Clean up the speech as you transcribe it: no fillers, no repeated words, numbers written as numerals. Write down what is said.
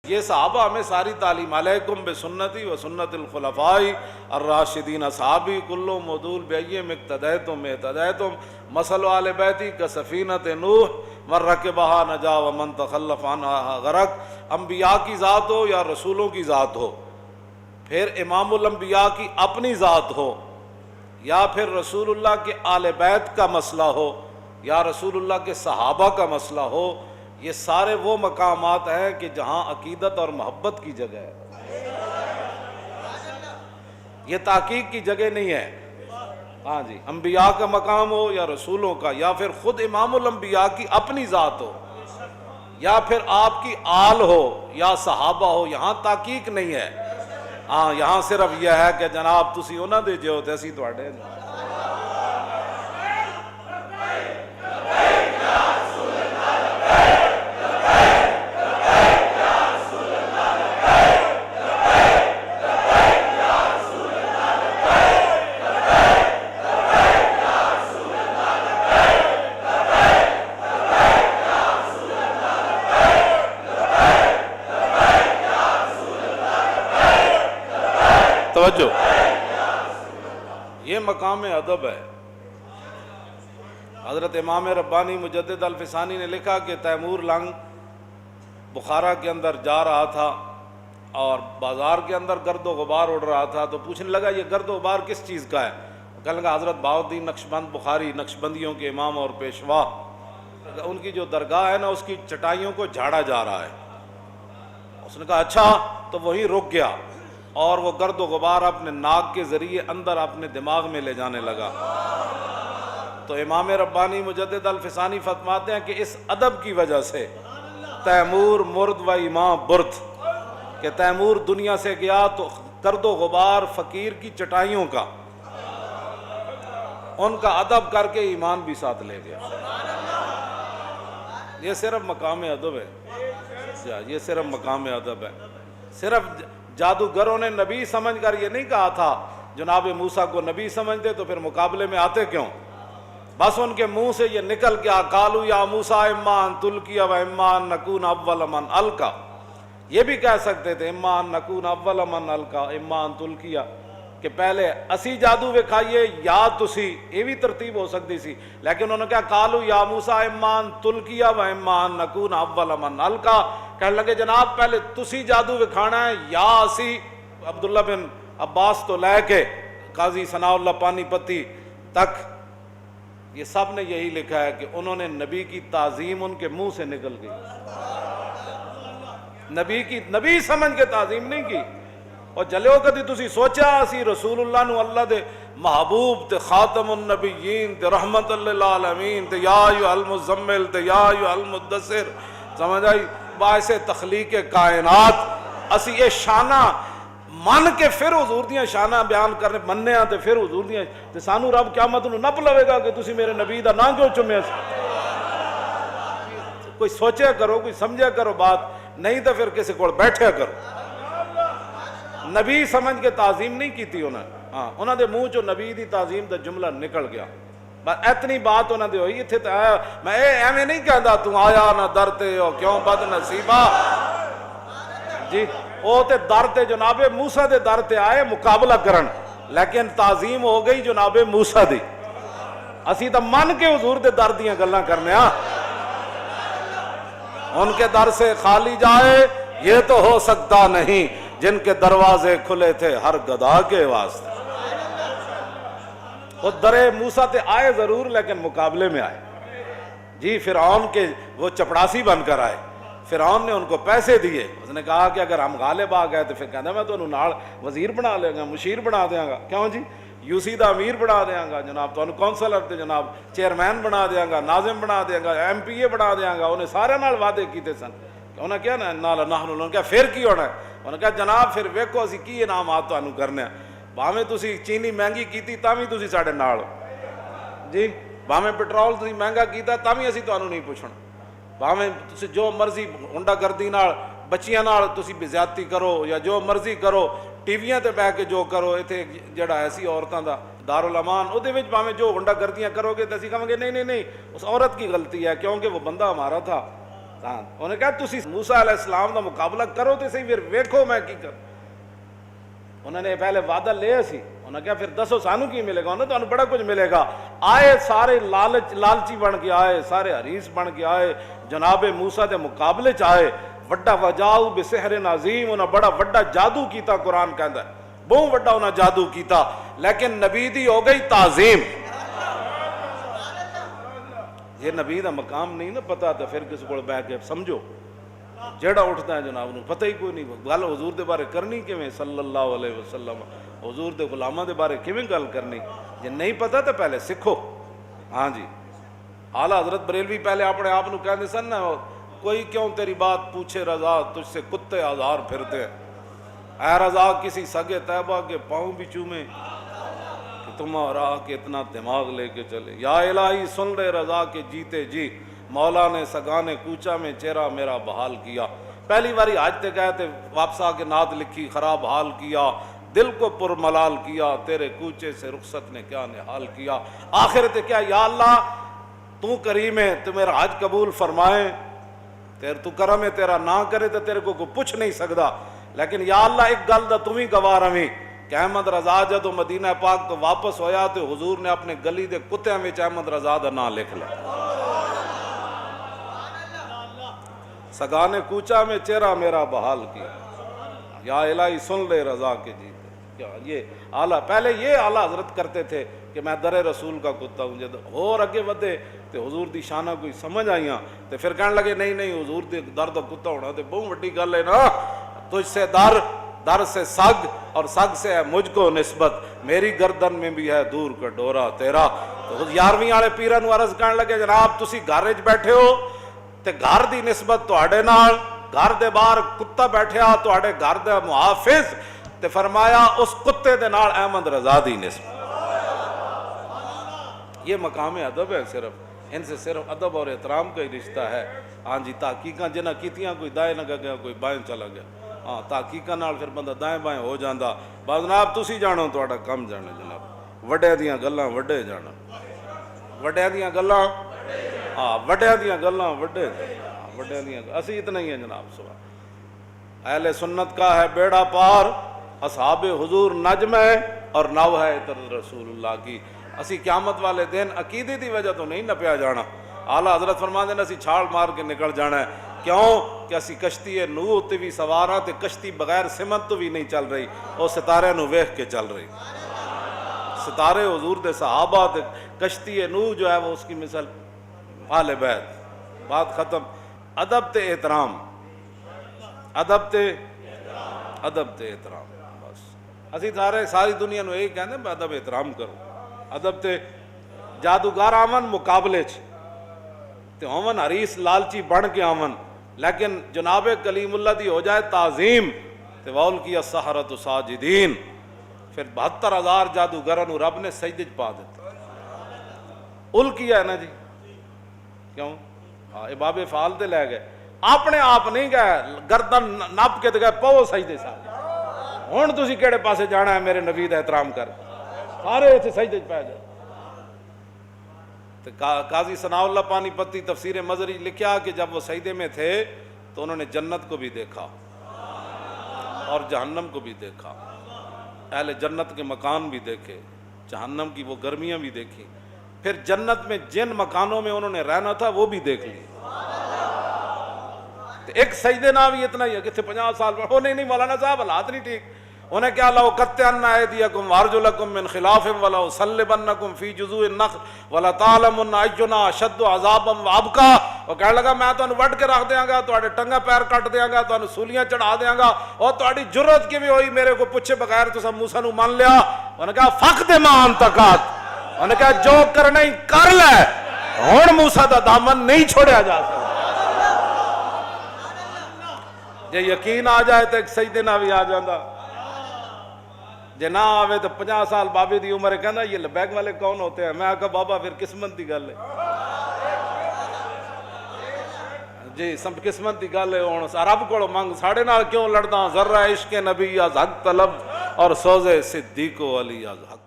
یہ صحابہ ہمیں ساری تعلیم، علیکم بسنتی و سنت الخلفاء الراشدین اصحابی کلو مودول بیم اقتدیتم اہتدیتم مثل آل بیتی کسفینۃ نوح من رکبہا نجا ومن تخلف عنہا غرق۔ انبیاء کی ذات ہو یا رسولوں کی ذات ہو، پھر امام الانبیاء کی اپنی ذات ہو، یا پھر رسول اللہ کے آل بیت کا مسئلہ ہو، یا رسول اللہ کے صحابہ کا مسئلہ ہو، یہ سارے وہ مقامات ہیں کہ جہاں عقیدت اور محبت کی جگہ ہے، یہ تحقیق کی جگہ نہیں ہے۔ ہاں جی، انبیاء کا مقام ہو یا رسولوں کا، یا پھر خود امام الانبیاء کی اپنی ذات ہو، یا پھر آپ کی آل ہو یا صحابہ ہو، یہاں تحقیق نہیں ہے۔ ہاں، یہاں صرف یہ ہے کہ جناب تسی انہاں دے جو تے اسی تواڈے۔ توجہ، یہ مقام ادب ہے۔ حضرت امام ربانی مجدد الفسانی نے لکھا کہ تیمور لنگ بخارا کے اندر جا رہا تھا اور بازار کے اندر گرد و غبار اڑ رہا تھا، تو پوچھنے لگا یہ گرد و غبار کس چیز کا ہے؟ کہنے لگا حضرت بہاؤالدین نقشبند بخاری، نقشبندیوں کے امام اور پیشوا، ان کی جو درگاہ ہے نا اس کی چٹائیوں کو جھاڑا جا رہا ہے۔ اس نے کہا اچھا، تو وہیں رک گیا اور وہ گرد و غبار اپنے ناک کے ذریعے اندر اپنے دماغ میں لے جانے لگا۔ تو امام ربانی مجدد الفسانی فرماتے ہیں کہ اس ادب کی وجہ سے تیمور مرد و امام برد، کہ تیمور دنیا سے گیا تو گرد و غبار فقیر کی چٹائیوں کا، ان کا ادب کر کے ایمان بھی ساتھ لے گیا۔ یہ صرف مقام ادب ہے، یہ صرف مقام ادب ہے۔ صرف جادوگروں نے نبی سمجھ کر یہ نہیں کہا تھا جناب موسیٰ کو نبی سمجھتے تو پھر مقابلے میں آتے کیوں؟ بس ان کے منہ سے یہ نکل گیا، قالوا یا موسیٰ اما ان تلقی و اما ان نکون اول من القی۔ یہ بھی کہہ سکتے تھے اما ان نکون اول من القی اما ان تلقی، کہ پہلے اسی جادو وکھائیے یا تسی، یہ بھی ترتیب ہو سکتی سی، لیکن انہوں نے کہا قالوا یا موسیٰ اما ان تلقی و اما ان نکون اول من القی۔ کہنے لگے جناب پہلے تسی جادو وکھانا ہے یا اسی۔ عبداللہ بن عباس تو لے کے قاضی ثناء اللہ پانی پتی تک یہ سب نے یہی لکھا ہے کہ انہوں نے نبی کی تعظیم ان کے منہ سے نکل گئی، نبی سمجھ کے تعظیم نہیں کی۔ اور جلو کدی تسی سوچا اسی رسول اللہ نو اللہ دے محبوب تے خاتم النبیین تے رحمت للعالمین تے یا ایھا المزمل تے یا ایھا المدثر، سمجھ آئی؟ باعث تخلیق کائنات اسی یہ شانہ من کے پھر حضور دیاں شانہ بیان کرنے مننے ہاں تے پھر حضور دیاں تے سانو رب قیامت نو نہ پلوے گا کہ تسی میرے نبی دا نام کیوں چومیا سی۔ کوئی سوچیا کرو، کوئی سمجھا کرو بات، نہیں تو پھر کسی کو بیٹھیا کرو۔ نبی سمجھ کے تعظیم نہیں کیتی انہوں دے منہ چو نبی دی تعظیم دا جملہ نکل گیا، بس اتنی بات انہوں نے ہوئی۔ اتھے تو آیا میں ایویں نہیں کہندا تو آیا نہ درتے ہو کیوں بد نصیبہ جی، او تے در تے جناب موسیٰ دے در تے آئے مقابلہ کرن، لیکن تعظیم ہو گئی جناب موسیٰ دی۔ اسی تو من کے حضور دے در دیاں گلاں کرنے ہاں، ان کے در سے خالی جائے یہ تو ہو سکتا نہیں، جن کے دروازے کھلے تھے ہر گدھا کے واسطے۔ وہ در موسیٰ تے آئے ضرور لیکن مقابلے میں آئے جی، فرعون کے وہ چپڑاسی بن کر آئے۔ فرعون نے ان کو پیسے دیے، اس نے کہا کہ اگر ہم غالب آ گئے تو پھر کہنا میں تو انہوں نال وزیر بنا لے گا، مشیر بنا دیاں گا، کیوں جی یو سی دا امیر بنا دیاں گا جناب، تو انہوں کونسلر تے جناب چیئرمین بنا دیاں گا، ناظم بنا دیاں گا، ایم پی اے بنا دیاں گا۔ انہیں سارے نال وعدے کیتے سن، انہوں نے کیا نا نال نحن، انہوں نے کہا پھر کی ہونا ہے؟ انہوں نے کہا جناب پھر ویکھو اسی کی انعامات تانوں کرنے ہیں، بھاویں تسی چینی مہنگی کیتی تاویں تسی ساڈے نال جی، بھاویں پیٹرول تسی مہنگا کیتا تاویں اسی تانوں نہیں پوچھنا، بھاویں تسی جو مرضی ہنڈا گردی نال بچیاں نال تسی بے زیادتی کرو یا جو مرضی کرو، ٹی ویاں تے بیٹھ کے جو کرو، ایتھے جڑا ایسی عورتاں دا دارالامان او دے وچ بھاویں جو ہنڈا گردیاں کرو گے تے اسی کہاں گے نہیں نہیں نہیں اس عورت کی غلطی ہے کیونکہ وہ بندہ ہمارا تھا، ہاں انہوں نے کہا تسی موسیٰ علیہ السلام دا مقابلہ کرو تے صحیح پھر ویکھو میں کی کر. انہوں نے پہلے وعدہ لیا سی, انہوں نے کہا پھر دسو سانو کی ملے گا, انہوں نے تو بڑا کچھ ملے گا. آئے سارے لالچی بن کے آئے, سارے حریص بن کے آئے, جناب موسیٰ دے مقابلے چ آئے. وڈا وجاؤ بسحر عظیم, انہاں بڑا وڈا جادو کیتا, قرآن کہندا ہے بہت وڈا انہاں جادو کیتا, لیکن نبی دی ہو گئی تعظیم. یہ نبی دا مقام نہیں نا پتا تو پھر کس کو بیٹھ کے سمجھو جیڑا اٹھتا ہے جناب نو پتہ ہی کوئی نہیں. گل حضور دے بارے کرنی کیویں صلی اللہ علیہ وسلم, حضور دے غلاماں دے بارے کیویں گل کرنی, جے نہیں پتا تو پہلے سکھو. ہاں جی, اعلیٰ حضرت بریلوی پہلے اپنے آپ نو کہندے سن نا, کوئی کیوں تیری بات پوچھے رضا, تجھ سے کتے ہزار پھرتے ہیں. اے رضا کسی سگے طیبہ کے پاؤں بھی چومے کہ تمہارا کہ اتنا دماغ لے کے چلے. یا الہی سن لے رضا کے جیتے جی, مولا نے سگانے کوچا میں چہرہ میرا بحال کیا. پہلی باری حج تے گئے تے واپس آ کے نعت لکھی, خراب حال کیا, دل کو پر ملال کیا, تیرے کوچے سے رخصت نے کیا نحال کیا. آخر تے کیا, یا اللہ تو کریم ہے, تو میرا حج قبول فرمائے, تو کرم ہے تیرا, نہ کرے تو تیرے کو کوئی پوچھ نہیں سکتا. لیکن یا اللہ ایک گل دا تمہیں گواہ رہی کہ احمد رضا جدو مدینہ پاک تو واپس ہویا تو حضور نے اپنے گلی دے کتےاں وچ احمد رضا دا نام لکھ لیا. سگانے کوچا میں چہرہ میرا بحال کیا, یا الہی سن لے رضا کے جیتے. کیا یہ اعلیٰ, پہلے یہ اعلیٰ حضرت کرتے تھے کہ میں در رسول کا کتا ہوں. جب اور اگے ودے تو حضور دی شانہ کوئی سمجھ آئیاں تو پھر کہنے لگے نہیں نہیں حضور دے در دا کتا ہونا تو بہت بڑی گل ہے نا. تجھ سے در سے سگ اور سگ سے ہے مجھ کو نسبت, میری گردن میں بھی ہے دور کا ڈورا تیرا. تو 11ویں والے پیرا نو عرض کرنے لگے جناب تسی گھر وچ بیٹھے ہو تے گھر دی نسبت تواڈے نال, گھر دے باہر کتا بیٹھیا تواڈے گھر دا محافظ, تے فرمایا اس کتے دے نال احمد رضا دی نسبت. یہ مقام ادب ہے, صرف ان سے صرف ادب اور احترام کا ہی رشتہ ہے. ہاں جی, تحقیقاں جنہ کیتیاں کوئی دائیں نہ گیا کوئی بائیں چلا گیا. ہاں تحقیقاں نال پھر بندہ دائیں بائیں ہو جاندا. بعد جناب تسی جانو تہاڈا کم جانے جناب, وڈے دیاں گلاں وڈے جانا, وڈے دیاں گلاں ہاں وڈے دیاں گلاں وڈے, وڈے دیاں اسی اتنا ہی ہے جناب. صبح اہل سنت کا ہے بیڑا پار, اصحاب حضور نجم ہے اور نو ہے عطر رسول اللہ کی. اسی قیامت والے دن عقیدے دی وجہ تو نہیں نپیا جانا. اعلیٰ حضرت فرماتے ہیں اسی چھال مار کے نکل جانا ہے. کیوں کہ اسی کشتی نوح تے بھی سوارا تے کشتی بغیر سمت تو بھی نہیں چل رہی, وہ ستارے نو ویکھ کے چل رہی. ستارے حضور دے صحابہ تے کشتی نوح جو ہے وہ اس کی مثال آل بیت. بات ختم. ادب تے احترام, ادب تے احترام. بس اسی ساری دنیا نو یہی کہندے ہیں ادب احترام کرو. ادب تے جادوگر آمن مقابلے چ تے ہومن حریص لالچی بن کے آمن, لیکن جناب کلیم اللہ دی ہو جائے تعظیم تے وول کی السحرۃ ساجدین. پھر 72,000 جادوگراں نو رب نے سجدے چ پا دیتا. ال کیا ہے نا جی, کیوں بابے فعال تے لے گئے, اپنے آپ نہیں گئے, گردن نپ کے تے گئے پو سجدے سارے. ہن تسی کیڑے پاسے جانا ہے میرے نبی دا احترام کر, سارے اتنے سجدے چ پے جائے. قاضی ثناء اللہ پانی پتی تفسیر مظہری لکھا کہ جب وہ سجدے میں تھے تو انہوں نے جنت کو بھی دیکھا اور جہنم کو بھی دیکھا, اہل جنت کے مکان بھی دیکھے, جہنم کی وہ گرمیاں بھی دیکھی, پھر جنت میں جن مکانوں میں انہوں نے رہنا تھا وہ بھی دیکھ لی. ایک سجدے نہ بھی اتنا ہی ہے کہ 50 سال میں ہو نہیں مولانا صاحب حالات نہیں ٹھیک. انہیں کیا لو قطعن ایدیکم وارجلکم من خلاف ولا اصلبنکم فی جذوع النخل ولا تعلمن اینا اشد عذابا وابقا. وہ کہنے لگا میں تانوں وڈ کے رکھ دیاں گا, تواڈے ٹنگا پیر کٹ دیاں گا, تانوں سولیاں چڑھا دیاں گا, اور تہاڈی جرت کیویں ہوئی میرے کو پوچھے بغیر تساں موسیٰ نو مان لیا. انہیں کہا فقد ما انت قات, انہیں کہا جو کرنا ہی کر لے, ہن موسیٰ دا دامن نہیں چھوڑیا جا سکتا. جے یقین آ جائے تو ایک سجدے نہ بھی آ جاندہ, جے نہ آوے تو 50 سال بابے دی عمر کہنا یہ لبیک والے کون ہوتے ہیں. میں کہا بابا پھر قسمت دی گل ہے جی, سب قسمت دی گل ہے. ہن رب کول منگ, ساڈے نال کیوں لڑدا, ذرہ عشق نبی از حق طلب اور سوزے صدیق و علی از حق